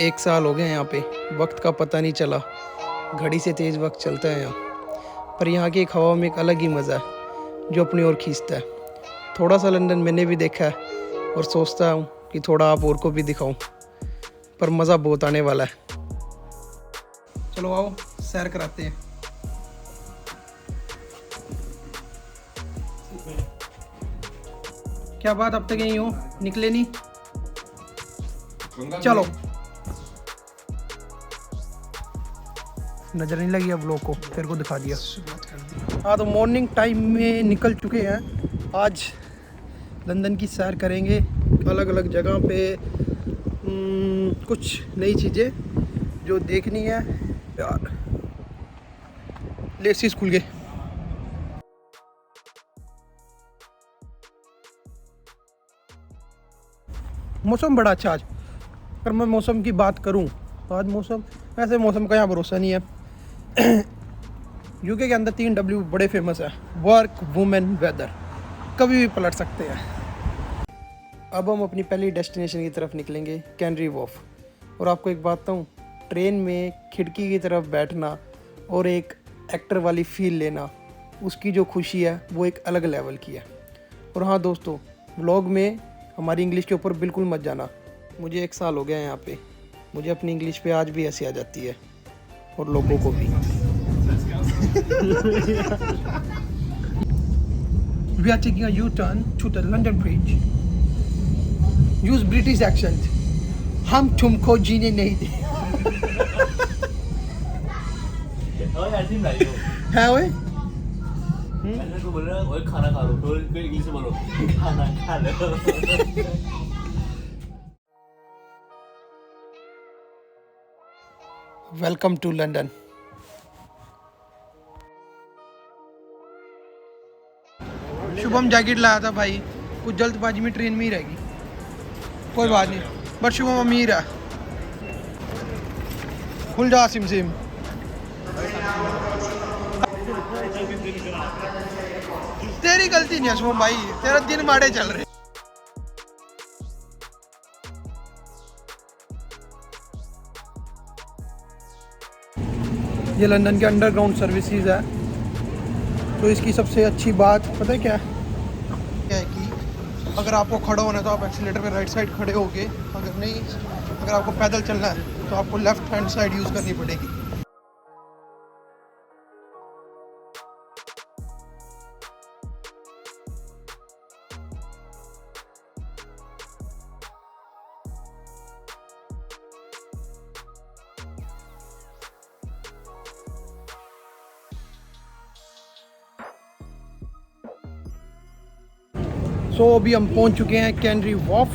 एक साल हो गए यहाँ पे, वक्त का पता नहीं चला। घड़ी से तेज़ वक्त चलता है यहाँ। पर यहाँ की एक हवा में एक अलग ही मज़ा है जो अपनी ओर खींचता है। थोड़ा सा लंदन मैंने भी देखा है और सोचता हूँ कि थोड़ा आप और को भी दिखाऊँ, पर मज़ा बहुत आने वाला है। चलो आओ सैर कराते हैं। क्या बात, अब तक यहीं हो, निकले नहीं? चलो। नज़र नहीं लगी अब लोग को, तेरे को दिखा दिया। हाँ तो मॉर्निंग टाइम में निकल चुके हैं। आज लंदन की सैर करेंगे, अलग अलग जगह पे कुछ नई चीज़ें जो देखनी है यार। लेट्स सी स्कूल के। मौसम बड़ा अच्छा आज। अगर मैं मौसम की बात करूं तो आज मौसम, वैसे मौसम का यहाँ भरोसा नहीं है। यूके के अंदर 3W बड़े फेमस है, वर्क, वुमेन, वेदर। कभी भी पलट सकते हैं। अब हम अपनी पहली डेस्टिनेशन की तरफ निकलेंगे, कैनरी वॉर्फ। और आपको एक बात बताऊँ, ट्रेन में खिड़की की तरफ बैठना और एक एक्टर वाली फील लेना, उसकी जो खुशी है वो एक अलग लेवल की है। और हाँ दोस्तों, व्लॉग में हमारी इंग्लिश के ऊपर बिल्कुल मत जाना। मुझे 1 साल हो गया है यहाँ पे, मुझे अपनी इंग्लिश पे आज भी हंसी आ जाती है और लोगों को भी। We are taking a U-turn to the London Bridge. Use British accent. हम तुमको जीने नहीं दे। ऐसे ही लाई हो। है ओए? ऐसे को बोल रहा है, ओए खाना खा लो, तो इंग्लिश में बोलो, खाना खा लो। Welcome to London. Shubham jacket लाया था भाई, कुछ जल्दबाजी में ट्रेन में ही रहेगी। कोई बात नहीं, बट शुभम अमीर है। खुल जा सिम सिम। तेरी गलती नहीं है शुभम भाई, तेरा दिन माड़े चल रहे। ये लंदन के अंडरग्राउंड सर्विसेज है। तो इसकी सबसे अच्छी बात पता है क्या है कि अगर आपको खड़ा होना है तो आप एक्सीलेटर पे राइट साइड खड़े होगे, अगर नहीं, अगर आपको पैदल चलना है तो आपको लेफ्ट हैंड साइड यूज़ करनी पड़ेगी। सो अभी हम पहुंच चुके हैं कैनरी वॉर्फ।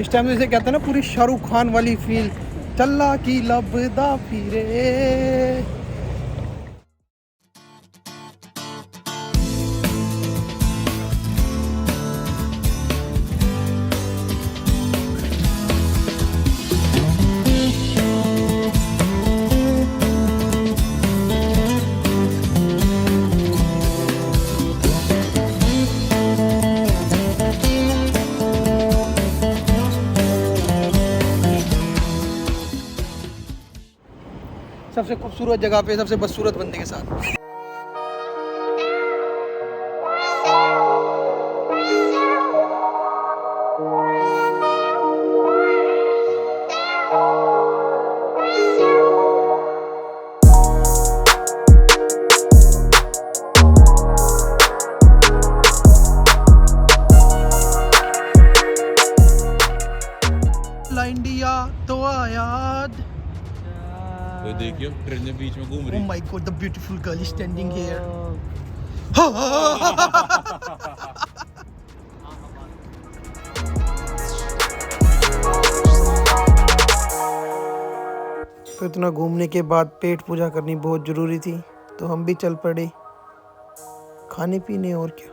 इस टाइम जैसे कहते हैं ना, पूरी शाहरुख खान वाली फील, चल्ला की लबदा फिरे। सबसे खूबसूरत जगह पे सबसे बदसूरत बंदे के साथ। इंडिया तो याद। तो देखियो ट्रेन में बीच में घूम Oh रही। my god, the beautiful girl is standing here. तो इतना घूमने के बाद पेट पूजा करनी बहुत ज़रूरी थी, तो हम भी चल पड़े खाने पीने। और क्या,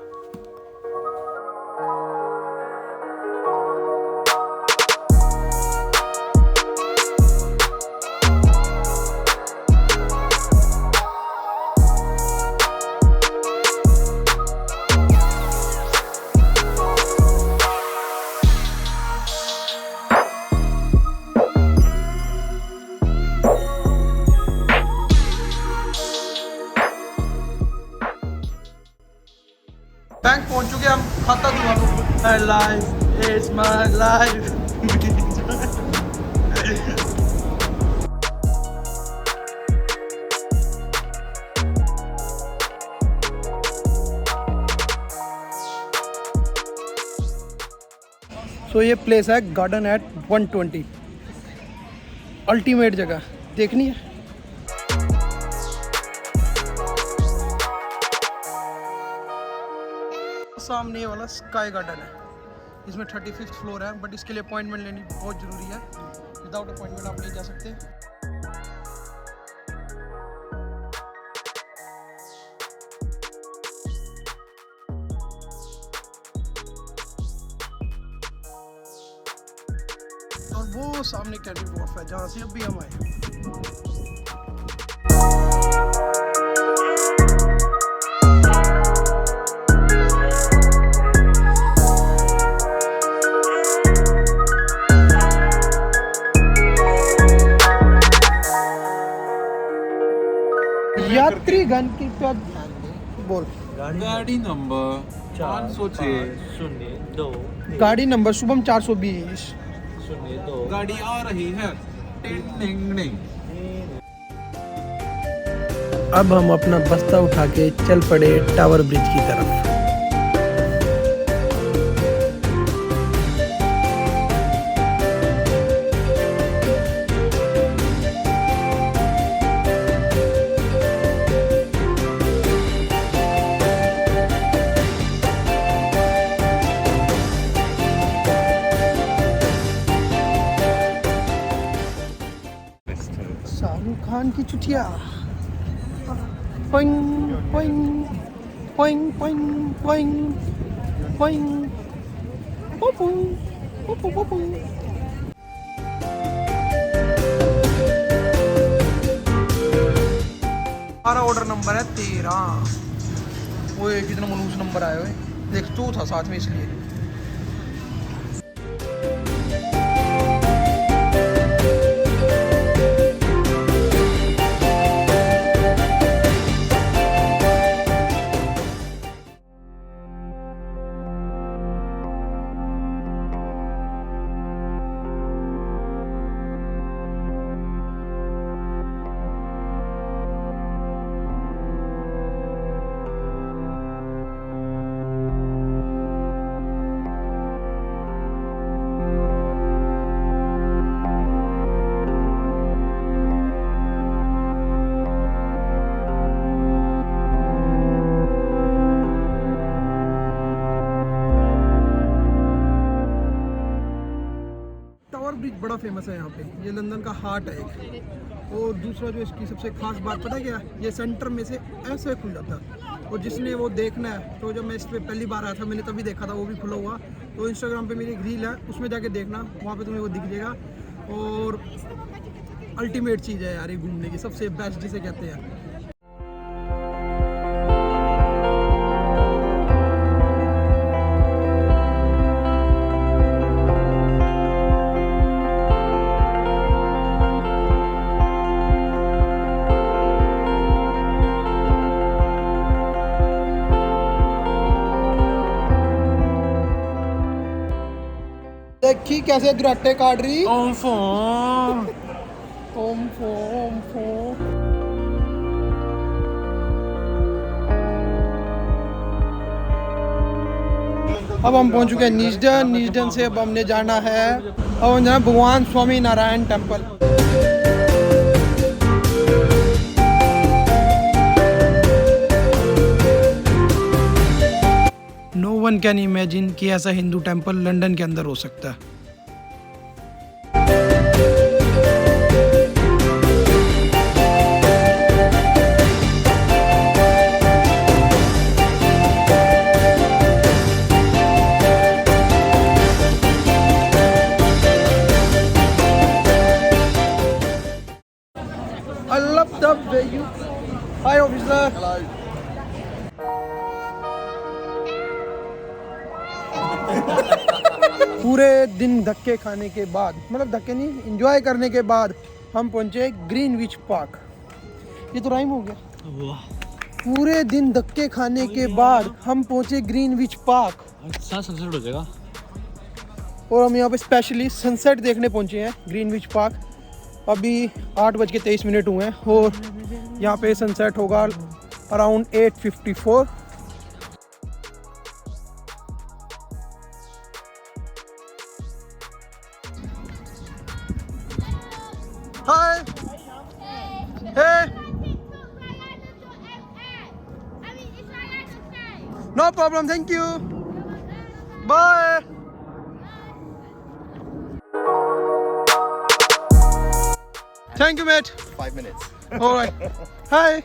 My life is my life. So ये प्लेस है गार्डन एट 120. अल्टीमेट जगह देखनी है. सामने वाला स्काई गार्डन है. इसमें 35th फ्लोर है, बट इसके लिए अपॉइंटमेंट लेनी बहुत ज़रूरी है. विदाउट अपॉइंटमेंट आप नहीं जा सकते. और वो सामने कैंडी वॉफ है जहाँ से अभी हम आए. यात्रीगण की बोल. गाड़ी नंबर 506 गाड़ी नंबर शुभम 420. गाड़ी आ रही है. टिंग टिंग टिंग. अब हम अपना बस्ता उठा के चल पड़े टावर ब्रिज की तरफ. शाहरुख खान की चुटिया. पोइंग पोइंग पोइंग पोइंग पोइंग पोइंग पोपू पोपू पोपू. हमारा ऑर्डर नंबर है 13. वो कितना मनूस नंबर आया हुए. देख 2 था साथ में इसलिए. टावर ब्रिज बड़ा फेमस है यहाँ पे. ये लंदन का हार्ट है एक. और दूसरा जो इसकी सबसे खास बात पता है क्या, ये सेंटर में से ऐसे खुल जाता है. और जिसने वो देखना है, तो जब मैं इस पर पहली बार आया था मैंने तभी देखा था वो भी खुला हुआ. तो इंस्टाग्राम पे मेरी एक रील है, उसमें जाके देखना, वहाँ पे तुम्हें वो दिख जाएगा. और अल्टीमेट चीज़ है यार ये घूमने की, सबसे बेस्ट जिसे कहते हैं. देखी कैसे दुराटे काट रही. ओम फोम. ओम फो ओम फो. अब हम पहुंच चुके हैं नीजडन. नीजडन से अब हमने जाना है, अब हम जाना भगवान Swami Narayan temple. No one can imagine कि ऐसा हिंदू टेम्पल लंदन के अंदर हो सकता है. I love the way you. Hi officer. Hello. पूरे दिन धक्के खाने के बाद, मतलब धक्के नहीं, एंजॉय करने के बाद हम पहुंचे ग्रीनविच पार्क. ये तो राइम हो गया. पूरे दिन धक्के खाने के बाद हम पहुंचे ग्रीनविच पार्क. सनसेट हो जाएगा. और हम यहाँ पे स्पेशली सनसेट देखने पहुँचे हैं ग्रीनविच पार्क। अभी 8:23 हुए हैं और यहाँ पे सनसेट होगा around 8:54। Hi hey no problem, thank you, bye. Thank you mate. 5 minutes. Alright, hi.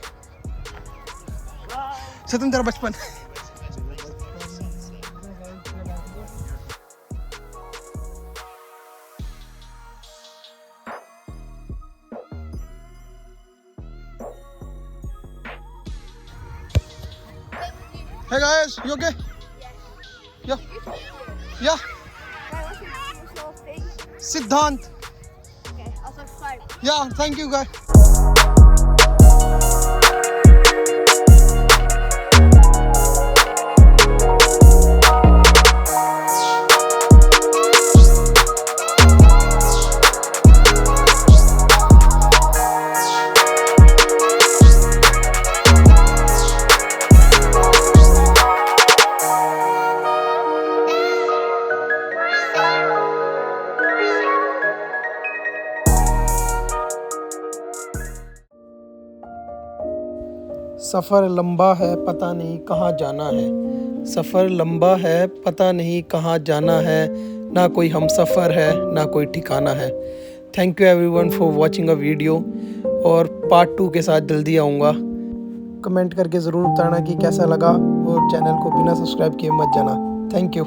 सतन तेरा बचपन। Hey guys, you okay? Yeah. Yeah. Siddhant. Okay, I'll subscribe. Yeah, thank you guys. सफ़र लंबा है पता नहीं कहाँ जाना है, सफ़र लंबा है पता नहीं कहाँ जाना है, ना कोई हम सफ़र है ना कोई ठिकाना है। Thank you everyone for watching a video, और पार्ट 2 के साथ जल्दी आऊँगा। कमेंट करके ज़रूर बताना कि कैसा लगा, और चैनल को बिना सब्सक्राइब किए मत जाना। Thank you.